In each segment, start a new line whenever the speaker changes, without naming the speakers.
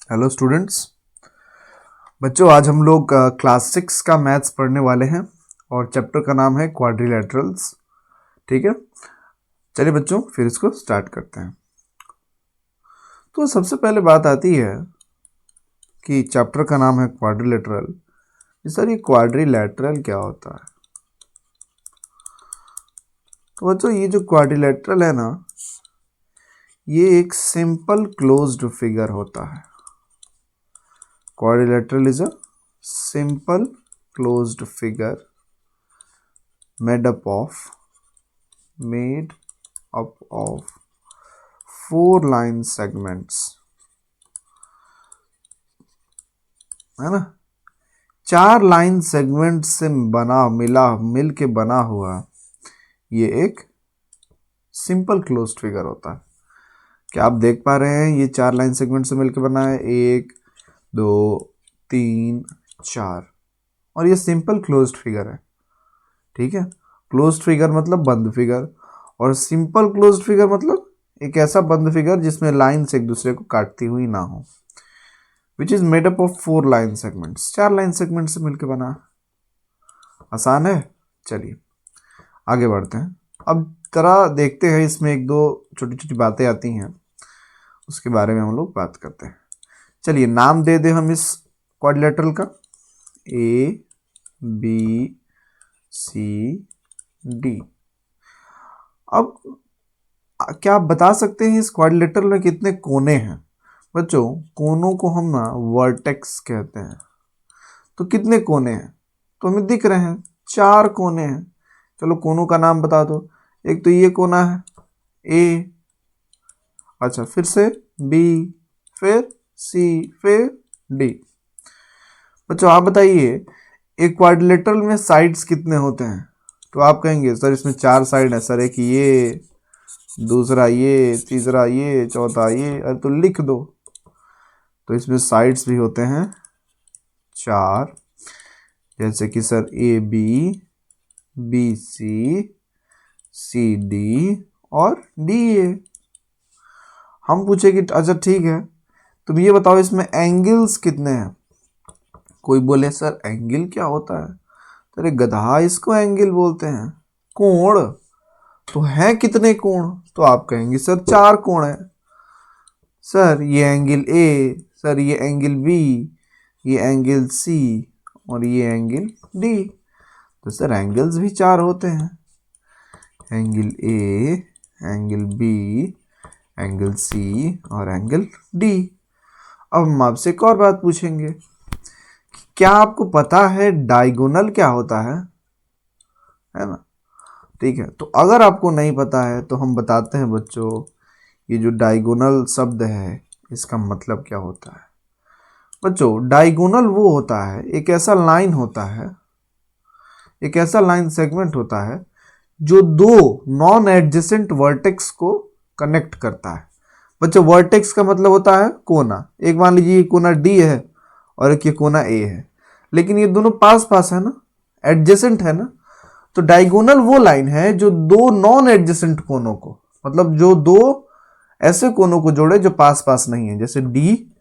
Hello students. बच्चों, आज हम लोग क्लास 6 का मैथ्स पढ़ने वाले हैं और चैप्टर का नाम है क्वाड्रिलेटरल्स। ठीक है, चलिए बच्चों फिर इसको स्टार्ट करते हैं। तो सबसे पहले बात आती है कि चैप्टर का नाम है क्वाड्रिलेटरल। सर, ये क्वाड्रिलेटरल क्या होता है? तो बच्चों, ये जो क्वाड्रिलेटरल है ना, ये एक सिंपल क्लोज्ड फिगर होता है। Quadrilateral is a simple closed figure made up of four line segments, है ना। 4 लाइन सेगमेंट से मिल के बना हुआ ये एक सिंपल क्लोज्ड फिगर होता है। क्या आप देख पा रहे हैं? ये 4 लाइन सेगमेंट से मिलकर बना है, 1 2 3 4, और ये सिंपल क्लोज्ड फिगर है। ठीक है, क्लोज्ड फिगर मतलब बंद फिगर, और सिंपल क्लोज्ड फिगर मतलब एक ऐसा बंद फिगर जिसमें लाइन्स एक दूसरे को काटती हुई ना हो, which is made up of 4 line segments. 4 line segment से मिलकर बना। आसान है। चलिए आगे बढ़ते हैं। अब तरह देखते हैं, इसमें एक दो छोटी छोटी बातें आती हैं, उसके बारे में हम लोग बात करते हैं। चलिए नाम दे दे हम इस क्वाड्रिलेटरल का, ए बी सी डी। अब क्या आप बता सकते हैं इस क्वाड्रिलेटरल में कितने कोने हैं? बच्चों, कोनों को हम ना वर्टेक्स कहते हैं। तो कितने कोने हैं? तो हमें दिख रहे हैं 4 कोने हैं। चलो कोनों का नाम बता दो। एक तो ये कोना है ए, अच्छा फिर से बी, फिर सी, फिर डी। बच्चों आप बताइए, एक क्वाड्रिलेटरल में साइड्स कितने होते हैं? तो आप कहेंगे सर इसमें 4 साइड है। सर एक ये, दूसरा ये, तीसरा ये, चौथा ये। अरे तो लिख दो। तो इसमें साइड्स भी होते हैं 4, जैसे कि sir A B, B C, C D और डी ए। हम पूछे कि अच्छा ठीक है, तुम ये बताओ इसमें एंगल्स कितने हैं? कोई बोले सर एंगल क्या होता है? अरे गधा, इसको एंगल बोलते हैं। कोण। तो है कितने कोण? तो आप कहेंगे सर 4 कोण है। सर ये एंगल ए, सर ये एंगल बी, ये एंगल सी और ये एंगल डी। तो सर एंगल्स भी 4 होते हैं, angle A, angle B, angle C और एंगल डी। अब हम आपसे एक और बात पूछेंगे, क्या आपको पता है डायगोनल क्या होता है ना? ठीक है, तो अगर आपको नहीं पता है तो हम बताते हैं बच्चों, ये जो डायगोनल शब्द है इसका मतलब क्या होता है। बच्चों डायगोनल वो होता है, एक ऐसा लाइन होता है, एक ऐसा लाइन सेगमेंट होता है जो दो नॉन एडजेसेंट वर्टेक्स को कनेक्ट करता है। बच्चों वर्टेक्स का मतलब होता है कोना। एक मान लीजिए ये कोना डी है और एक ये कोना ए है, लेकिन ये दोनों पास पास है ना, एडजेसेंट है ना। तो डायगोनल वो लाइन है जो दो नॉन एडजेसेंट कोनों को, मतलब जो दो ऐसे कोनों को जोड़े जो पास पास नहीं है, जैसे डी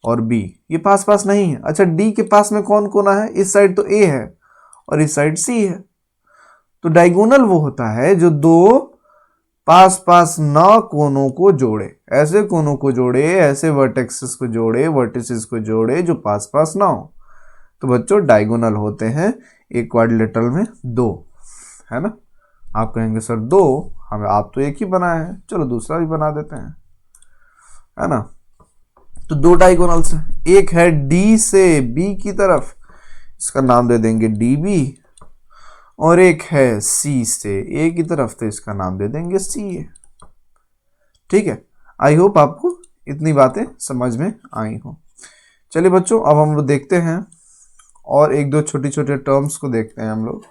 और बी, ये पास पास नहीं है। अच्छा डी के पास में कौन कोना है? इस साइड तो ए है और इस साइड सी है। तो डायगोनल वो होता है जो दो पास पास न कोनों को जोड़े, ऐसे कोनों को जोड़े, ऐसे वर्टेक्सेस को जोड़े, वर्टिसेस को जोड़े जो पास पास ना हो। तो बच्चों डायगोनल होते हैं एक क्वाड्रिलेटरल में 2, है ना। आप कहेंगे सर 2, हमें आप तो एक ही बनाए हैं, चलो दूसरा भी बना देते हैं, है ना। तो 2 डायगोनल्स हैं, एक है डी से बी की तरफ, इसका नाम दे देंगे डी बी, और एक है सी से ए की तरफ, तो इसका नाम दे देंगे सी ए। ठीक है, आई होप आपको इतनी बातें समझ में आई हो। चलिए बच्चों अब हम लोग देखते हैं और एक दो छोटी छोटे टर्म्स को देखते हैं हम लोग।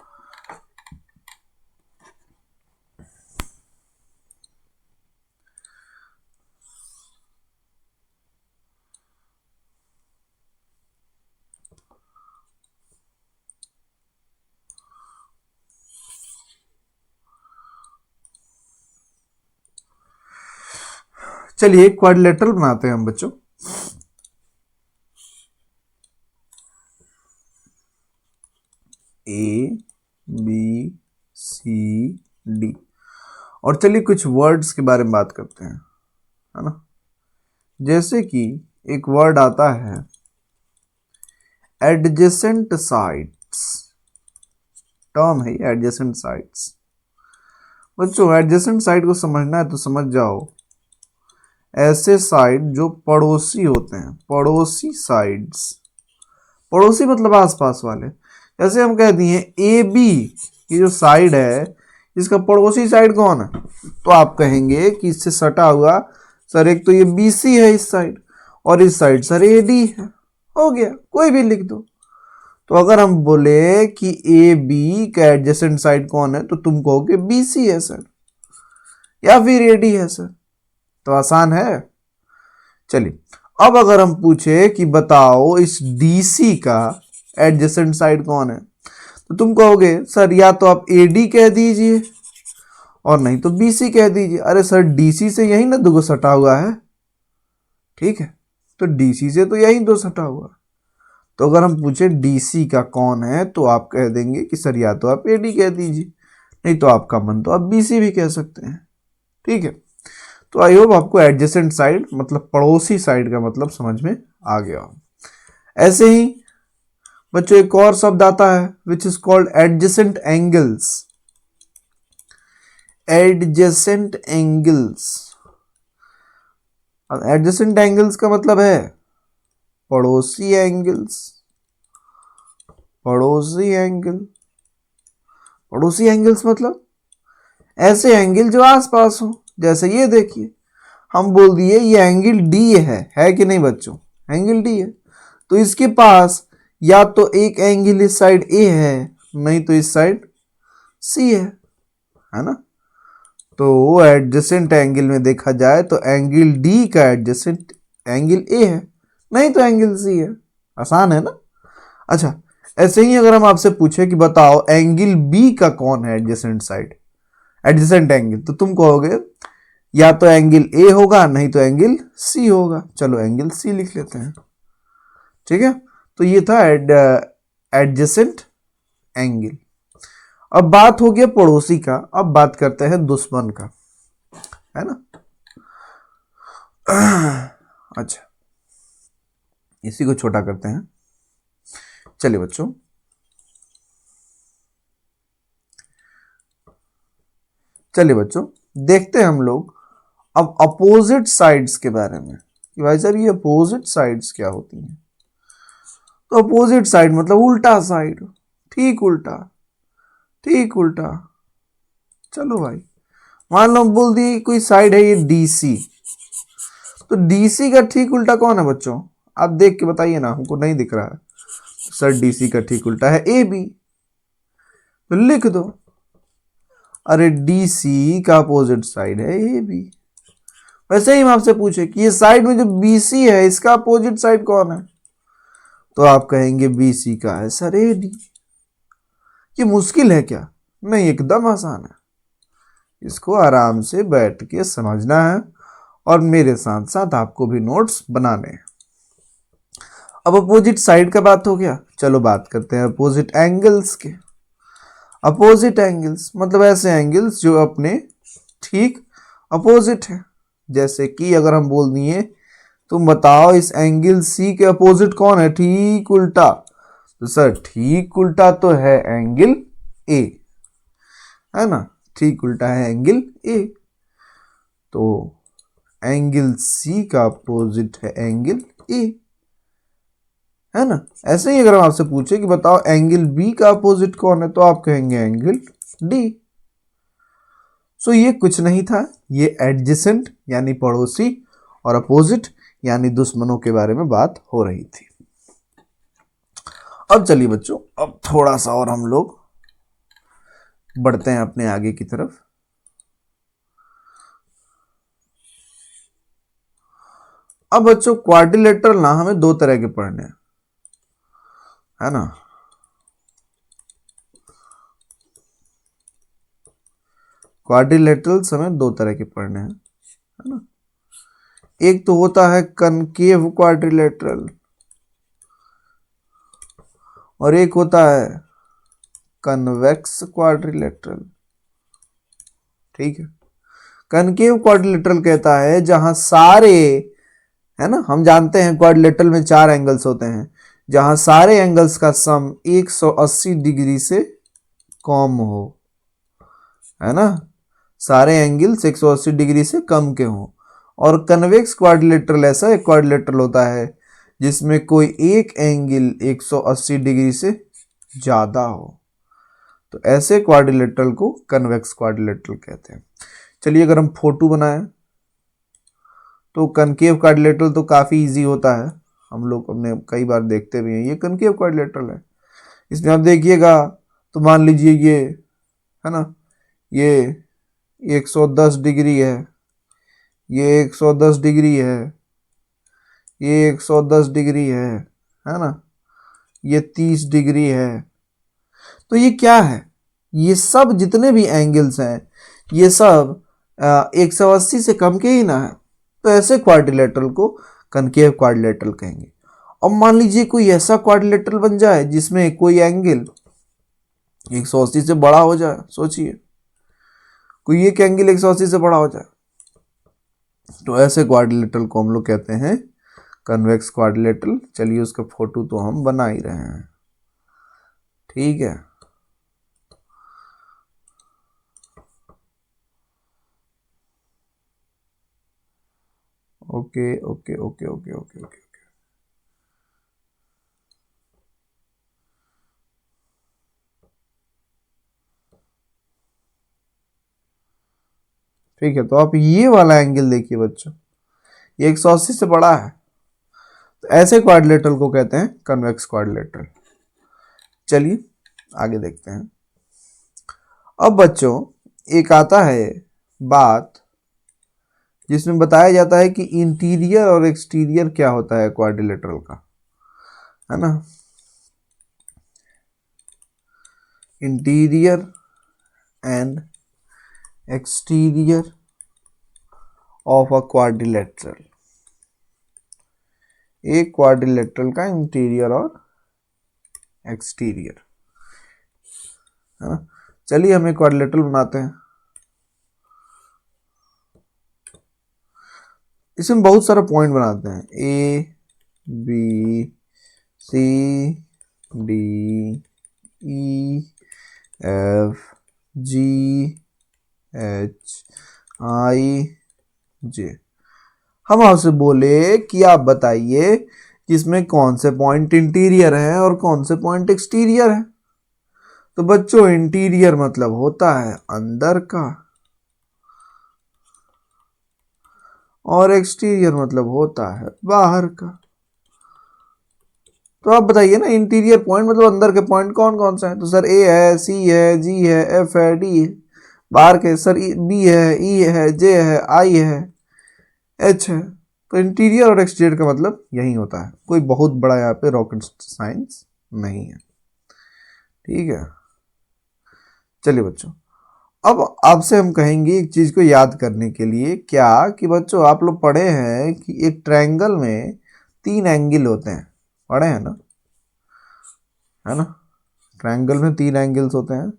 चलिए क्वाड्रिलेटरल बनाते हैं हम बच्चों। A B C D. और चलिए कुछ वर्ड्स के बारे में बात करते हैं, है ना। जैसे कि एक वर्ड आता है एडजेसेंट साइड्स, टर्म है एडजेसेंट साइड्स। बच्चों एडजेसेंट साइड को समझना है तो समझ जाओ, ऐसे साइड जो पड़ोसी होते हैं, पड़ोसी साइड्स। पड़ोसी मतलब आसपास वाले। जैसे हम कह दिए ए बी, ये जो साइड है इसका पड़ोसी साइड कौन है, तो आप कहेंगे कि इससे सटा हुआ सर एक तो ये बी सी है इस साइड, और इस साइड सर ए डी है। हो गया, कोई भी लिख दो। तो अगर हम बोले कि ए बी का एडजेसेंट साइड कौन है, तो तुम कहोगे बी सी है सर, या फिर ए डी है सर। तो आसान है। चलिए अब अगर हम पूछे कि बताओ इस डी सी का एडजेसेंट साइड कौन है, तो तुम कहोगे सर या तो आप ए डी कह दीजिए और नहीं तो बी सी कह दीजिए। अरे सर डी सी से यही ना दो सटा हुआ है, ठीक है, तो डी सी से तो यही दो सटा हुआ। तो अगर हम पूछे डी सी का कौन है, तो आप कह देंगे कि सर या तो आप ए डी कह दीजिए, नहीं तो आपका मन तो आप बी सी भी कह सकते हैं, ठीक है। तो आई होप आपको एडजेसेंट साइड मतलब पड़ोसी साइड का मतलब समझ में आ गया। ऐसे ही बच्चों एक और शब्द आता है which is called adjacent angles. Adjacent angles, adjacent angles का मतलब है पड़ोसी एंगल्स। पड़ोसी एंगल, पड़ोसी एंगल्स मतलब ऐसे एंगल जो आसपास हो। जैसे ये देखिए, हम बोल दिए ये एंगल डी है कि नहीं बच्चों, एंगल डी है, तो इसके पास या तो एक एंगल इस साइड ए है, नहीं तो इस साइड सी है ना। तो वो एडजेसेंट एंगल में देखा जाए तो एंगल डी का एडजेसेंट एंगल ए है, नहीं तो एंगल सी है। आसान है ना। अच्छा, ऐसे ही अगर हम आपसे पूछे कि बताओ एंगल बी का कौन है एडजेसेंट साइड, एडजेसेंट एंगल, तो तुम कहोगे या तो एंगल ए होगा नहीं तो एंगल सी होगा। चलो एंगल सी लिख लेते हैं, ठीक है। तो ये था एडजेसेंट एंगल। अब बात हो गया पड़ोसी का, अब बात करते हैं दुश्मन का, है ना। अच्छा, इसी को छोटा करते हैं। चलिए बच्चों, चलिए बच्चों देखते हैं हम लोग अब अपोजिट साइड्स के बारे में कि भाई सर ये अपोजिट साइड्स क्या होती हैं। तो अपोजिट साइड मतलब उल्टा साइड, ठीक उल्टा, ठीक उल्टा। चलो भाई, मान लो बोल दी कोई साइड है ये डीसी, तो डीसी का ठीक उल्टा कौन है बच्चों, आप देख के बताइए ना, हमको नहीं दिख रहा है। सर डीसी का ठीक उल्टा है ए बी, तो लिख दो। अरे डीसी का अपोजिट साइड है ए बी। वैसे ही हम आपसे पूछे कि ये साइड में जो बीसी है इसका अपोजिट साइड कौन है, तो आप कहेंगे बीसी का है सर ए डी। ये मुश्किल है क्या, नहीं एकदम आसान है। इसको आराम से बैठ के समझना है और मेरे साथ साथ आपको भी नोट्स बनाने हैं। अब अपोजिट साइड का बात हो गया, चलो बात करते हैं अपोजिट एंगल्स के। अपोजिट एंगल्स मतलब ऐसे एंगल्स जो अपने ठीक अपोजिट है। जैसे कि अगर हम बोल दिए तुम बताओ इस एंगल सी के अपोजिट कौन है, ठीक उल्टा, तो सर ठीक उल्टा तो है एंगल ए, है ना, ठीक उल्टा है एंगल ए। तो एंगल सी का अपोजिट है एंगल ए, है ना। ऐसे ही अगर हम आपसे पूछे कि बताओ एंगल बी का अपोजिट कौन है, तो आप कहेंगे एंगल डी। सो ये कुछ नहीं था, ये एडजेसेंट यानी पड़ोसी और अपोजिट यानी दुश्मनों के बारे में बात हो रही थी। अब चलिए बच्चों, अब थोड़ा सा और हम लोग बढ़ते हैं अपने आगे की तरफ। अब बच्चों क्वाड्रिलेटरल ना हमें दो तरह के पढ़ने हैं, है ना। क्वाड्रिलेटरल्स हमें दो तरह के पढ़ने हैं, है ना। एक तो होता है कनकेव क्वाड्रिलेटरल और एक होता है कन्वेक्स क्वाड्रिलेटरल। ठीक है, कनकेव क्वाड्रिलेटरल कहता है जहां सारे, है ना, हम जानते हैं क्वाड्रिलेटरल में 4 एंगल्स होते हैं, जहां सारे एंगल्स का सम 180 डिग्री से कम हो, है ना, सारे एंगल्स 180 डिग्री से कम के हों। और कन्वेक्स क्वाड्रिलेटरल ऐसा एक क्वाड्रिलेटरल होता है जिसमें कोई एक एंगल 180 डिग्री से ज्यादा हो, तो ऐसे क्वाड्रिलेटरल को कन्वेक्स क्वाड्रिलेटरल कहते हैं। चलिए अगर हम फोटो बनाएं तो कनकेव क्वाड्रिलेटरल तो काफी इजी होता है, हम लोग अपने कई बार देखते भी हैं, ये कनकेव क्वाड्रिलेटरल है। इसमें आप देखिएगा तो मान लीजिए ये, है ना, ये 110 डिग्री है, ये 110 डिग्री है, ये 110 डिग्री है ना, ये 30 डिग्री है। तो ये क्या है, ये सब जितने भी एंगल्स हैं ये सब 180 से कम के ही ना है, तो ऐसे क्वाड्रिलेटरल को कनकेव क्वाड्रिलेटरल कहेंगे। अब मान लीजिए कोई ऐसा क्वाड्रिलेटरल बन जाए जिसमें कोई एंगल 180 से बड़ा हो जाए, सोचिए कोई एक एंगल 180 से बड़ा हो जाए, तो ऐसे क्वाड्रिलेटरल को हम लोग कहते हैं कन्वेक्स क्वाड्रिलेटरल। चलिए उसका फोटो तो हम बना ही रहे हैं। ठीक है, okay okay okay okay okay okay ठीक है। तो आप ये वाला एंगल देखिए बच्चों, ये 180 से बड़ा है, तो ऐसे क्वाड्रिलेटरल को कहते हैं कन्वेक्स क्वाड्रिलेटरल। चलिए आगे देखते हैं। अब बच्चों एक आता है बात जिसमें बताया जाता है कि इंटीरियर और एक्सटीरियर क्या होता है क्वाड्रिलेटरल का, है ना, interior and exterior of a quadrilateral, एक क्वाड्रिलेटरल का इंटीरियर और एक्सटीरियर, है ना। चलिए हम एक क्वाड्रिलेटरल बनाते हैं। इसमें बहुत सारा पॉइंट बनाते हैं, A B C D E F G H I J. हम आपसे बोले कि आप बताइए कि इसमें कौन से पॉइंट इंटीरियर हैं और कौन से पॉइंट एक्सटीरियर हैं। तो बच्चों इंटीरियर मतलब होता है अंदर का, और एक्सटीरियर मतलब होता है बाहर का। तो आप बताइए ना, इंटीरियर पॉइंट मतलब अंदर के पॉइंट कौन कौन से हैं। तो सर ए है, सी है, जी है, एफ है, डी है। बाहर के सर बी है, ई है, जे है, आई है, एच है। तो इंटीरियर और एक्सटीरियर का मतलब यही होता है, कोई बहुत बड़ा यहाँ पे रॉकेट साइंस नहीं है। ठीक है, चलिए बच्चों अब आपसे हम कहेंगे एक चीज को याद करने के लिए, क्या कि बच्चों आप लोग पढ़े हैं कि एक ट्रायंगल में 3 एंगल होते हैं, पढ़े हैं ना, है ना, ट्रायंगल में 3 एंगल्स होते हैं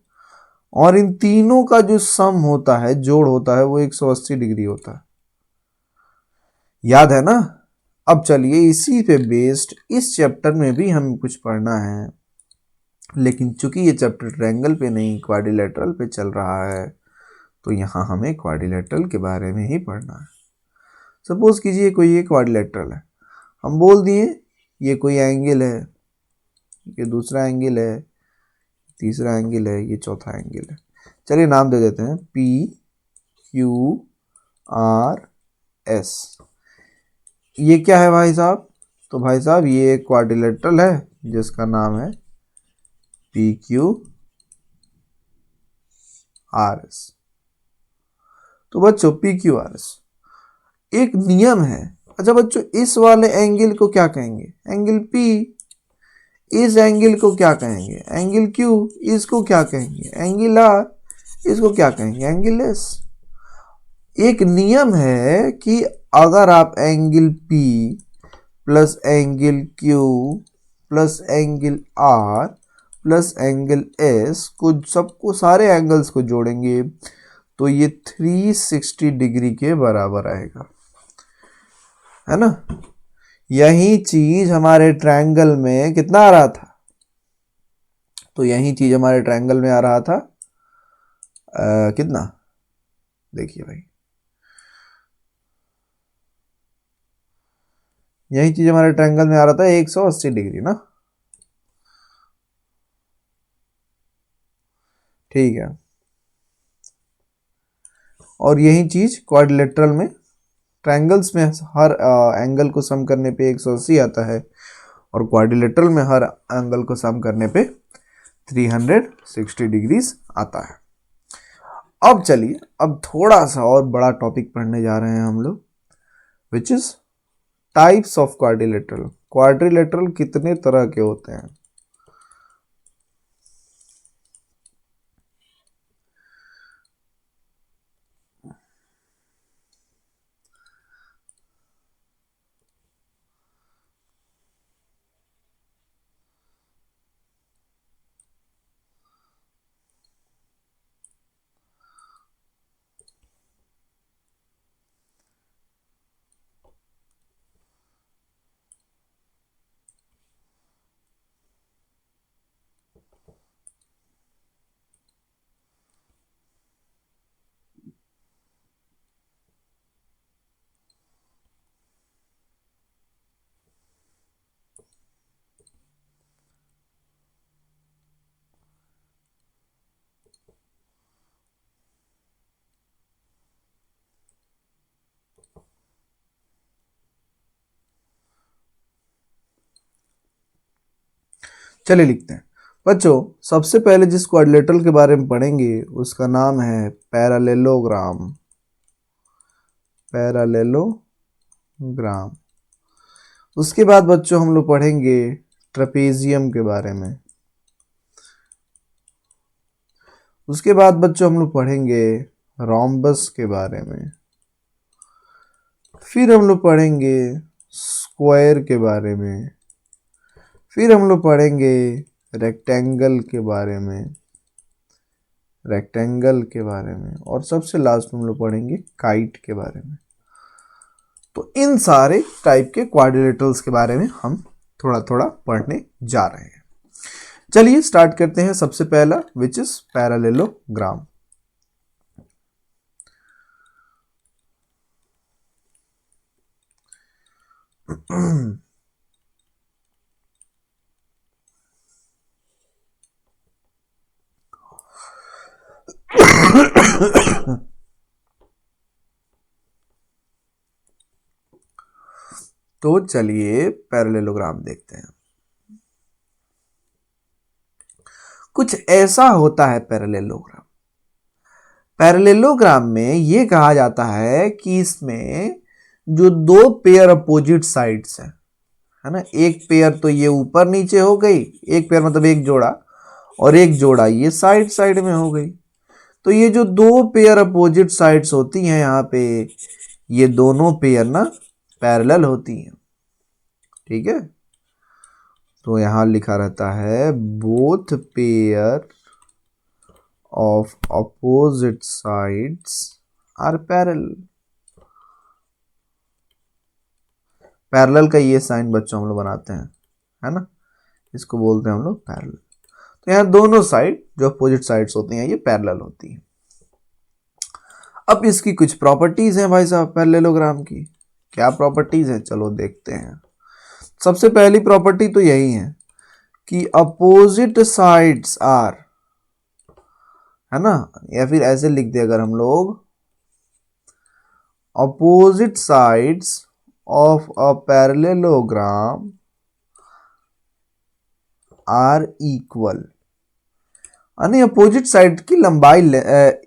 और इन तीनों का जो सम होता है, जोड़ होता है, वो 180 डिग्री होता है, याद है ना। अब चलिए इसी पे बेस्ड इस चैप्टर में भी हमें कुछ पढ़ना है, लेकिन चूंकि ये चैप्टर ट्रायंगल पे नहीं क्वाड्रिलेटरल पे चल रहा है, तो यहाँ हमें क्वाड्रिलेटरल के बारे में ही पढ़ना है। सपोज कीजिए कोई ये क्वाड्रिलेटरल है, हम बोल दिए ये कोई एंगल है, ये दूसरा एंगल है, तीसरा एंगल है, ये चौथा एंगल है। चलिए नाम दे देते हैं पी क्यू आर एस। ये क्या है भाई साहब, तो भाई साहब ये एक क्वाड्रिलेटरल है जिसका नाम है पी क्यू आर एस। तो बच्चों पी क्यू आर एस एक नियम है। अच्छा बच्चों इस वाले एंगल को क्या कहेंगे, एंगल पी। इस एंगल को क्या कहेंगे, एंगल क्यू। इसको क्या कहेंगे, एंगल आर। इसको क्या कहेंगे, एंगल एस। एक नियम है कि अगर आप angle P plus angle Q plus angle R plus angle S को सबको सारे एंगल्स को जोड़ेंगे तो ये 360 डिग्री के बराबर आएगा, है ना। यही चीज हमारे ट्रायंगल में कितना आ रहा था, तो यही चीज हमारे ट्रायंगल में आ रहा था कितना, देखिए भाई, यही चीज हमारे ट्रायंगल में आ रहा था 180 डिग्री ना, ठीक है। और यही चीज क्वाड्रिलेटरल में, ट्रायंगल्स में हर एंगल को सम करने पे 180 आता है और क्वाड्रिलेटरल में हर एंगल को सम करने पे 360 डिग्रीज आता है। अब चलिए, अब थोड़ा सा और बड़ा टॉपिक पढ़ने जा रहे हैं हम लोग, which is types of quadrilateral. Quadrilateral कितने तरह के होते हैं। चलिए लिखते हैं बच्चों। सबसे पहले जिस क्वाड्रिलेटरल के बारे में पढ़ेंगे उसका नाम है पैरेललोग्राम। पैरेललोग्राम। उसके बाद बच्चों हम लोग पढ़ेंगे ट्रेपेजियम के बारे में। उसके बाद बच्चों हम लोग पढ़ेंगे रोम्बस के बारे में। फिर हम लोग पढ़ेंगे स्क्वायर के बारे में। फिर हम लोग पढ़ेंगे रेक्टेंगल के बारे में, और सबसे लास्ट में हम लोग पढ़ेंगे काइट के बारे में। तो इन सारे टाइप के क्वाड्रिलेटरल्स के बारे में हम थोड़ा थोड़ा पढ़ने जा रहे हैं। चलिए स्टार्ट करते हैं। सबसे पहला विच इज पैरेललोग्राम। तो चलिए पैरेललोग्राम देखते हैं। कुछ ऐसा होता है पैरेललोग्राम। पैरेललोग्राम में यह कहा जाता है कि इसमें जो दो पेयर अपोजिट साइड्स है ना, एक पेयर तो ये ऊपर नीचे हो गई, एक पेयर मतलब एक जोड़ा, और एक जोड़ा ये साइड साइड में हो गई। तो ये जो दो पेयर अपोजिट साइड्स होती हैं यहाँ पे, ये दोनों पेयर ना पैरेलल होती हैं, ठीक है। तो यहां लिखा रहता है both pair of opposite sides are parallel. Parallel का ये साइन बच्चों हम लोग बनाते हैं, है ना, इसको बोलते हैं हम लोग पैरेलल। तो यहाँ दोनों साइड जो अपोजिट साइड्स होती हैं ये पैरेलल होती हैं। अब इसकी कुछ प्रॉपर्टीज हैं भाई साहब पैरेललोग्राम की। क्या प्रॉपर्टीज हैं, चलो देखते हैं। सबसे पहली प्रॉपर्टी तो यही है कि अपोजिट साइड्स आर, है ना, या फिर ऐसे लिख दे अगर हम लोग, opposite sides of a parallelogram are equal, यानी अपोजिट साइड की लंबाई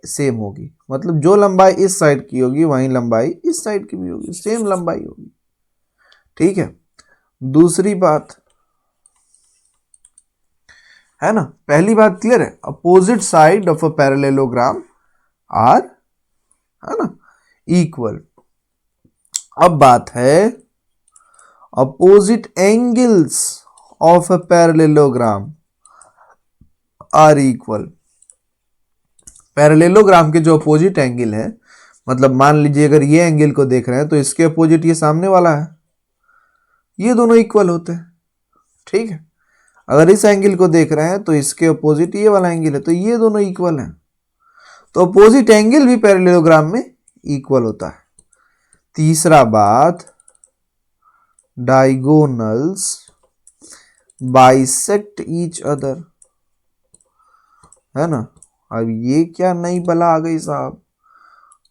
सेम होगी। मतलब जो लंबाई इस साइड की होगी वही लंबाई इस साइड की भी होगी, सेम लंबाई होगी, ठीक है। दूसरी बात है ना, पहली बात क्लियर है, opposite side of a parallelogram are, है ना, इक्वल। अब बात है opposite angles of a parallelogram are equal. Parallelogram के जो अपोजिट एंगल है, मतलब मान लीजिए अगर ये एंगल को देख रहे हैं तो इसके अपोजिट ये सामने वाला है, ये दोनों इक्वल होते हैं। ठीक है, अगर इस एंगल को देख रहे हैं तो इसके अपोजिट ये वाला एंगल है, तो ये दोनों इक्वल हैं। तो अपोजिट एंगल भी पैरेललोग्राम में इक्वल होता है। तीसरा बात, डायगोनल्स बाइसेक्ट ईच अदर, है ना। अब ये क्या नई बला आ गई साहब,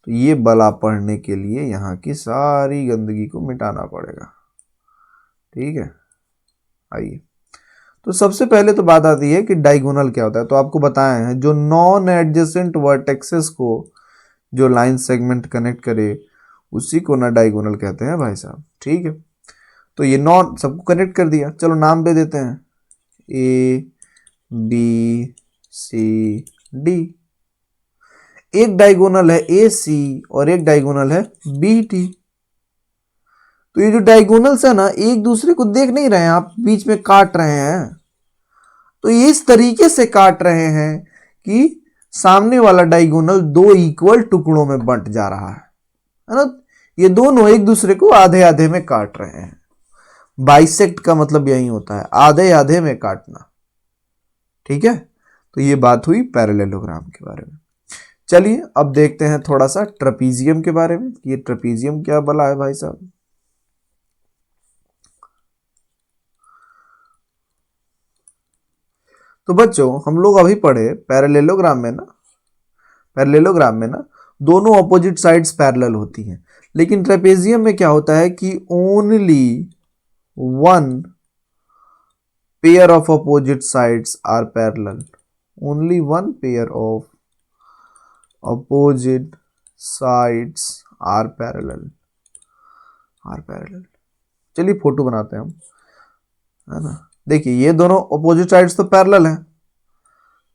तो ये बला पढ़ने के लिए यहाँ की सारी गंदगी को मिटाना पड़ेगा। ठीक है, आइए, तो सबसे पहले तो बात आती है कि डायगोनल क्या होता है। तो आपको बताए हैं, जो नॉन एडजेसेंट वर्टेक्सेस को जो लाइन सेगमेंट कनेक्ट करे उसी को ना डायगोनल कहते हैं भाई साहब। ठीक है, तो ये नॉन सबको कनेक्ट कर दिया, चलो नाम दे देते हैं ए बी सी डी। एक डायगोनल है ए सी और एक डायगोनल है बी टी। तो ये जो डायगोनल्स है ना, एक दूसरे को देख नहीं रहे हैं, आप बीच में काट रहे हैं। तो ये इस तरीके से काट रहे हैं कि सामने वाला डायगोनल दो इक्वल टुकड़ों में बंट जा रहा है ना। ये दोनों एक दूसरे को आधे आधे में काट रहे हैं। बाइसेक्ट का मतलब यही होता है, आधे आधे में काटना। ठीक है, तो ये बात हुई पैरेललोग्राम के बारे में। चलिए अब देखते हैं थोड़ा सा ट्रेपीजियम के बारे में। ये ट्रेपीजियम क्या बला है भाई साहब। तो बच्चों हम लोग अभी पढ़े पैरेललोग्राम में ना दोनों अपोजिट साइड्स पैरेलल होती हैं, लेकिन ट्रेपेजियम में क्या होता है कि only one pair of opposite sides are parallel. Only one pair of opposite sides are parallel. चलिए फोटो बनाते हैं हम, है ना। देखिए ये दोनों अपोजिट साइड्स तो पैरेलल हैं,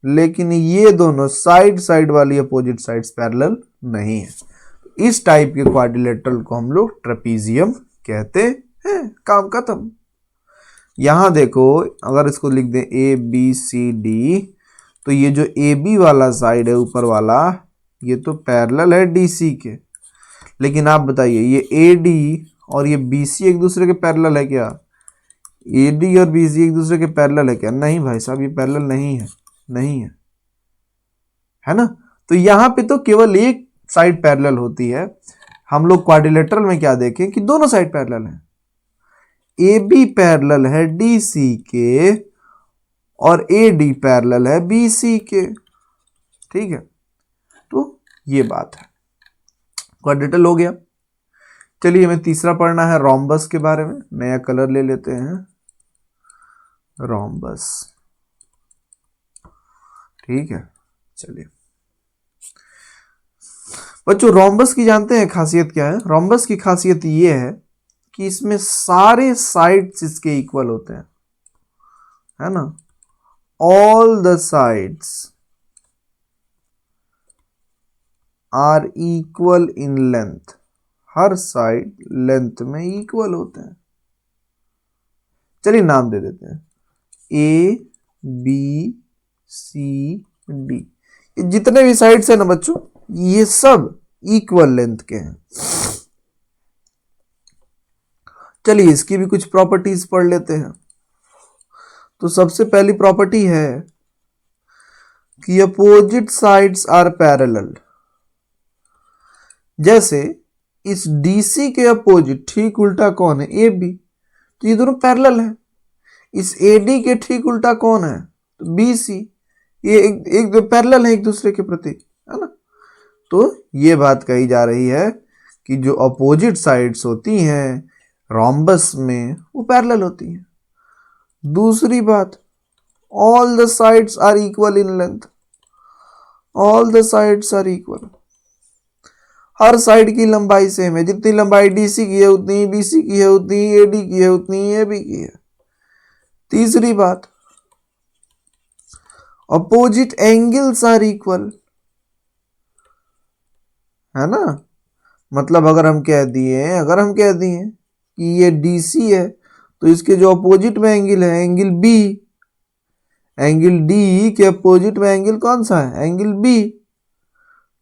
लेकिन ये दोनों साइड वाली अपोजिट साइड्स पैरेलल नहीं है। इस टाइप के क्वाड्रिलेटरल को हम लोग ट्रेपीजियम कहते हैं। काम खत्म। यहां देखो, अगर इसको लिख दें ए बी सी डी, तो ये जो ए बी वाला साइड है ऊपर वाला, ये तो पैरेलल है डी सी के। लेकिन आप बताइए, ये ए डी और ये बी सी एक दूसरे के पैरेलल है क्या? ए डी और बी सी एक दूसरे के पैरेलल है क्या? नहीं भाई साहब, ये पैरेलल नहीं है, है ना। तो यहां पे तो केवल एक साइड पैरेलल होती है। हम लोग क्वाड्रिलेटरल में क्या देखें कि दोनों साइड पैरेलल हैं। ए बी पैरेलल है डी सी के और ए डी पैरेलल है बी सी के। ठीक है, तो ये बात है, क्वाड्रिलेटरल हो गया। चलिए हमें तीसरा पढ़ना है रोम्बस के बारे में। नया कलर ले लेते हैं, रोम्बस। ठीक है, चलिए बच्चों, रोम्बस की जानते हैं खासियत क्या है? रोम्बस की खासियत ये है कि इसमें सारे साइड्स इसके इक्वल होते हैं, है ना। All the sides are equal in length. हर साइड लेंथ में इक्वल होते हैं। चलिए नाम दे देते हैं ए बी सी डी। ये जितने भी साइड्स है ना बच्चों, ये सब इक्वल लेंथ के हैं। चलिए इसकी भी कुछ प्रॉपर्टीज पढ़ लेते हैं। तो सबसे पहली प्रॉपर्टी है कि अपोजिट साइड्स आर पैरेलल। जैसे इस डीसी के अपोजिट ठीक उल्टा कौन है? ए बी, तो ये दोनों पैरेलल हैं। इस एडी के ठीक उल्टा कौन है? तो बी सी। ये एक दो पैरेलल है एक दूसरे के प्रति, है ना। तो ये बात कही जा रही है कि जो अपोजिट साइड्स होती हैं रोम्बस में, वो पैरेलल होती हैं। दूसरी बात, all the sides are equal in length. All the sides are equal. हर साइड की लंबाई सेम है। जितनी लंबाई डीसी की है उतनी बीसी की है, उतनी एडी की है, उतनी एबी की है। तीसरी बात, अपोजिट एंगल्स आर इक्वल, है ना। मतलब अगर हम कह दिए कि ये डीसी है, तो इसके जो अपोजिट में एंगल है, एंगल बी, एंगल डी के अपोजिट में एंगल कौन सा है? Angle B.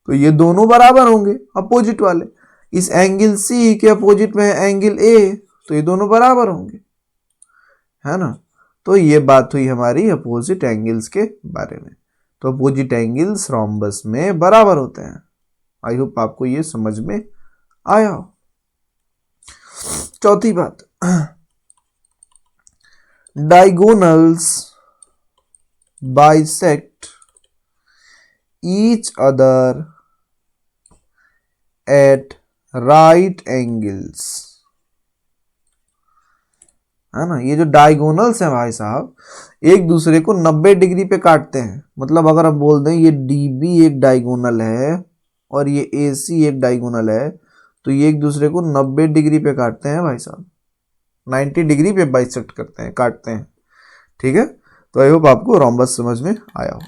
तो ये दोनों बराबर होंगे अपोजिट वाले। इस एंगल सी के अपोजिट में है एंगल ए, तो ये दोनों बराबर होंगे, है ना। तो ये बात हुई हमारी अपोजिट एंगल्स के बारे में। तो अपोजिट एंगल्स रोम्बस में बराबर होते हैं। आई होप आपको ये समझ में आया हो। चौथी बात, diagonals bisect each other at right angles, है ना। ये जो डायगोनल्स हैं भाई साहब, एक दूसरे को 90 डिग्री पे काटते हैं। मतलब अगर हम बोल दें ये डीबी एक डायगोनल है और ये एसी एक डायगोनल है, तो ये एक दूसरे को 90 डिग्री पे काटते हैं भाई साहब, 90 डिग्री पे बाइसेक्ट करते हैं, काटते हैं। ठीक है, तो आई होप आपको रोम्बस समझ में आया हो।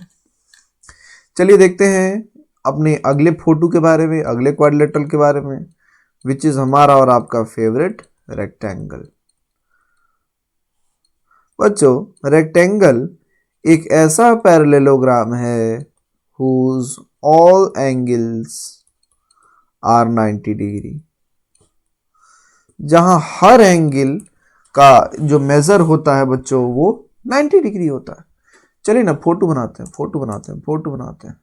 चलिए देखते हैं अपने अगले फोटो के बारे में, अगले क्वाड्रिलेटरल के बारे में, विच इज हमारा और आपका फेवरेट रेक्टेंगल। बच्चों, रेक्टेंगल एक ऐसा पैरेललोग्राम है whose all angles are 90 degree, जहां हर एंगल का जो मेजर होता है बच्चों वो 90 डिग्री होता है। चलिए ना फोटो बनाते हैं, फोटो बनाते हैं।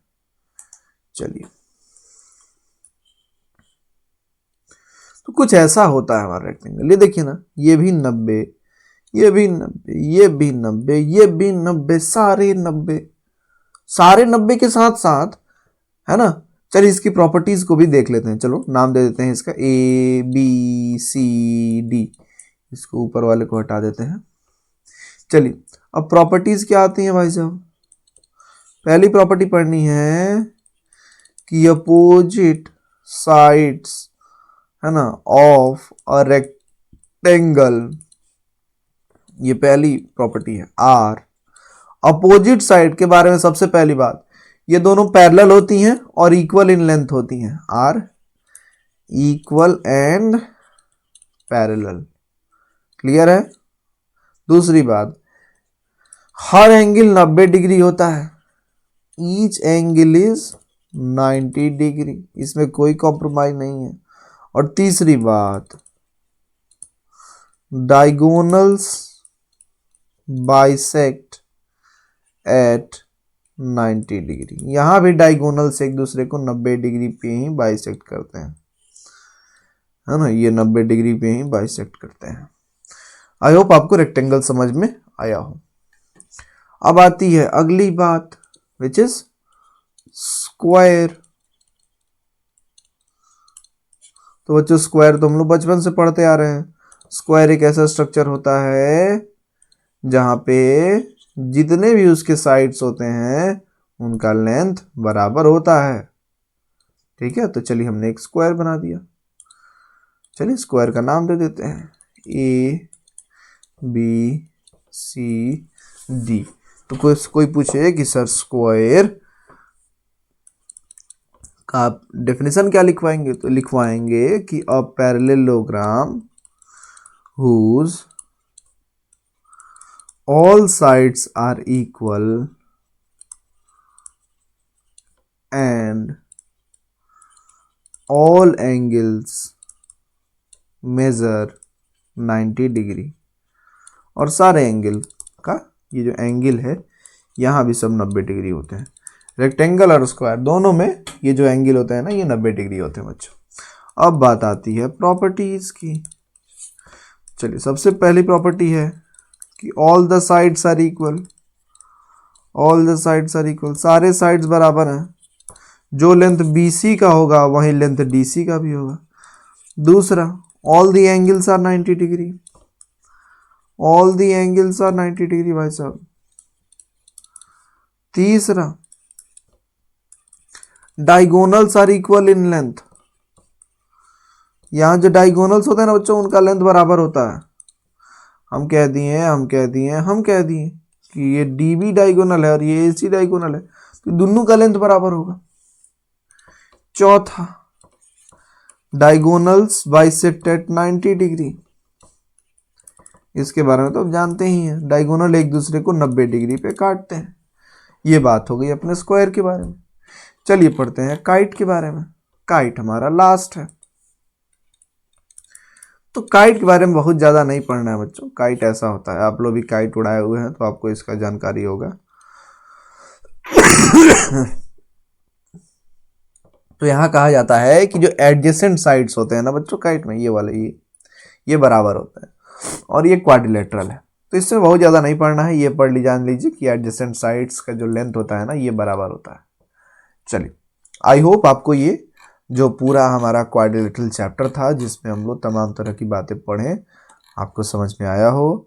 चलिए, तो कुछ ऐसा होता है हमारा रेक्टेंगल। ये देखिए ना, ये भी 90, ये भी 90, ये भी 90, ये भी 90, सारे 90, सारे 90 के साथ साथ, है ना। चलिए इसकी प्रॉपर्टीज को भी देख लेते हैं। चलो नाम दे देते हैं इसका ए बी सी डी, इसको ऊपर वाले को हटा देते हैं। चलिए अब प्रॉपर्टीज क्या आती हैं भाई साहब। पहली प्रॉपर्टी पढ़नी है कि अपोजिट साइड्स, है ना, ऑफ अ रेक्टेंगल, ये पहली प्रॉपर्टी है। आर, अपोजिट साइड के बारे में सबसे पहली बात, ये दोनों पैरेलल होती हैं और इक्वल इन लेंथ होती हैं। Are equal and parallel, clear है। दूसरी बात, हर एंगल 90 डिग्री होता है, ईच एंगल इज 90 डिग्री, इसमें कोई कॉम्प्रोमाइज नहीं है। और तीसरी बात, डायगोनल्स बाइसेक्ट एट 90 डिग्री, यहां भी डायगोनल्स एक दूसरे को 90 डिग्री पे ही बाइसेक्ट करते हैं, है ना। ये 90 डिग्री पे ही बाइसेक्ट करते हैं। आई होप आपको रेक्टेंगल समझ में आया हो। अब आती है अगली बात, विच इज स्क्वायर। तो बच्चों, स्क्वायर तो हम लोग बचपन से पढ़ते आ रहे हैं। स्क्वायर एक ऐसा स्ट्रक्चर होता है जहां पे जितने भी उसके साइड्स होते हैं उनका लेंथ बराबर होता है। ठीक है, तो चलिए हमने एक स्क्वायर बना दिया। चलिए स्क्वायर का नाम दे देते हैं ए बी सी डी। तो कोई पूछे कि सर स्क्वायर का आप डेफिनेशन क्या लिखवाएंगे, तो लिखवाएंगे कि a parallelogram whose all sides are equal and all angles measure 90 degree, और सारे एंगल का ये जो एंगल है यहाँ भी सब 90 डिग्री होते हैं। रेक्टेंगल और स्क्वायर दोनों में ये जो एंगल होते हैं ना, ये 90 डिग्री होते हैं बच्चों। अब बात आती है प्रॉपर्टीज की। चलिए सबसे पहली प्रॉपर्टी है कि all the sides are equal, all the sides are equal, सारे साइड्स बराबर हैं। जो लेंथ BC का होगा वही लेंथ DC का भी होगा। दूसरा, all the angles are 90 degree, all the angles are 90 degree भाई साहब। तीसरा, diagonals are equal in length, यहां जो डायगोनल्स होते हैं ना बच्चों, उनका लेंथ बराबर होता है। हम कह दिए कि ये DB डायगोनल है और ये AC डायगोनल है, तो दोनों का लेंथ बराबर होगा। चौथा, डायगोनल्स बाइसेक्ट एट 90 डिग्री, इसके बारे में तो आप जानते ही हैं, डायगोनल एक दूसरे को 90 डिग्री पे काटते हैं। ये बात हो गई अपने स्क्वायर के बारे में। चलिए पढ़ते हैं काइट के बारे में। काइट हमारा लास्ट है। तो काइट के बारे में बहुत ज़्यादा नहीं पढ़ना है बच्चों। काइट ऐसा होता है, आप लोग भी काइट उड़ाए हुए हैं तो आपको इसका जानकारी होगा। तो यहाँ कहा जाता है कि जो एडजेसेंट साइड्स होते हैं ना बच्चों काइट में, ये वाले ये बराबर होता है और ये क्वाड्रिलेटरल है। तो इसमें बहुत ज़्यादा नहीं पढ़ना है, ये पढ़ ली जान लीजिए कि एडजेसेंट साइड्स का जो लेंथ होता है ना ये बराबर होता है। चलिए, आई होप आपको ये जो पूरा हमारा क्वाड्रिलेटरल चैप्टर था जिसमें हम लोग तमाम तरह की बातें पढ़ें आपको समझ में आया हो।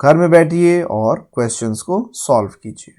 घर में बैठिए और क्वेश्चंस को सॉल्व कीजिए।